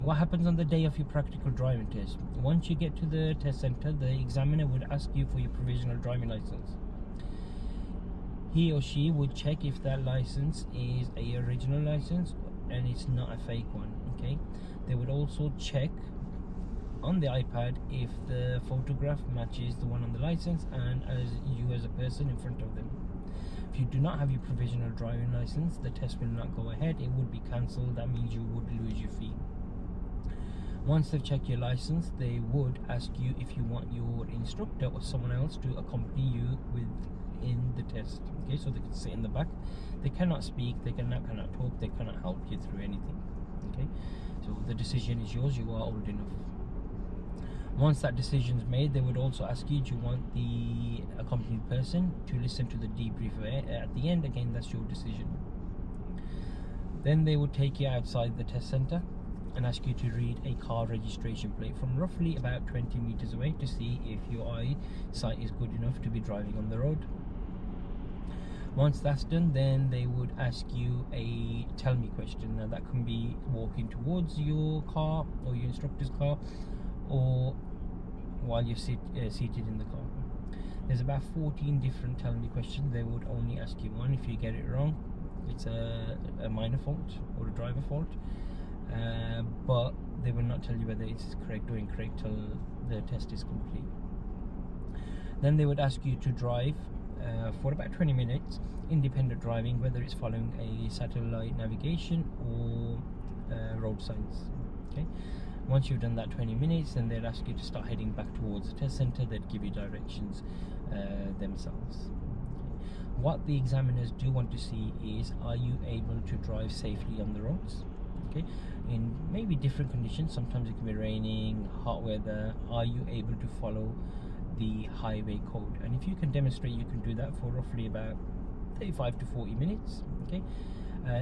What happens on the day of your practical driving test? Once you get to the test center, the examiner would ask you for your provisional driving license. He or she would check if that license is a original license and it's not a fake one. Okay, they would also check on the iPad if the photograph matches the one on the license and as you as a person in front of them. If you do not have your provisional driving license, the test will not go ahead. It would be cancelled. That means you would lose your fee. Once they've checked your license, they would ask you if you want your instructor or someone else to accompany you within the test. Okay, so they can sit in the back. They cannot speak, they cannot talk, they cannot help you through anything. Okay, so the decision is yours. You are old enough. Once that decision is made, they would also ask you, do you want the accompanied person to listen to the debrief at the end? Again, that's your decision. Then they would take you outside the test center and ask you to read a car registration plate from roughly about 20 meters away to see if your eyesight is good enough to be driving on the road. Once that's done, then they would ask you a tell me question. Now that can be walking towards your car or your instructor's car, or while you're seated in the car. There's about 14 different tell me questions. They would only ask you one. If you get it wrong, it's a minor fault or a driver fault, but they will not tell you whether it's correct or incorrect till the test is complete. Then they would ask you to drive for about 20 minutes, independent driving, whether it's following a satellite navigation or road signs. Okay. Once you've done that 20 minutes, then they'd ask you to start heading back towards the test center. They'd give you directions themselves. Okay. What the examiners do want to see is, are you able to drive safely on the roads? Okay, in maybe different conditions. Sometimes it can be raining, hot weather. Are you able to follow the highway code? And if you can demonstrate you can do that for roughly about 35 to 40 minutes, okay,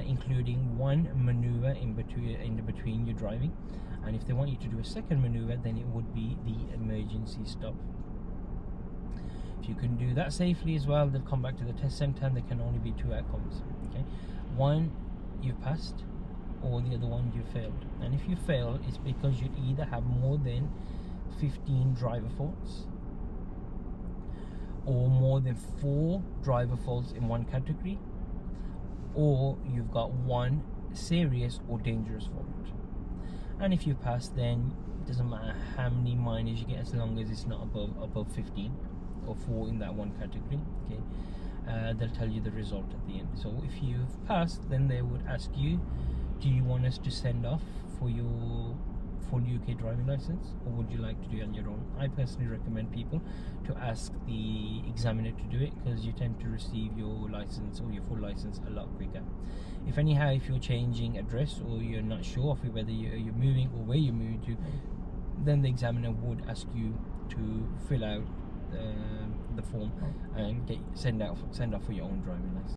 including one maneuver in between your driving. And if they want you to do a second maneuver, then it would be the emergency stop. If you can do that safely as well, they'll come back to the test center and there can only be two outcomes. Okay, one, you've passed, or the other one, you failed. And if you fail, it's because you either have more than 15 driver faults or more than 4 driver faults in one category, or you've got one serious or dangerous fault. And if you pass, then it doesn't matter how many minors you get, as long as it's not above 15 or 4 in that one category. Okay, they'll tell you the result at the end. So if you've passed, then they would ask you, do you want us to send off for your full UK driving license, or would you like to do it on your own? I personally recommend people to ask the examiner to do it, because you tend to receive your license or your full license a lot quicker. If anyhow, if you're changing address or you're not sure of whether you're moving or where you're moving to, then the examiner would ask you to fill out the form and send off for your own driving license.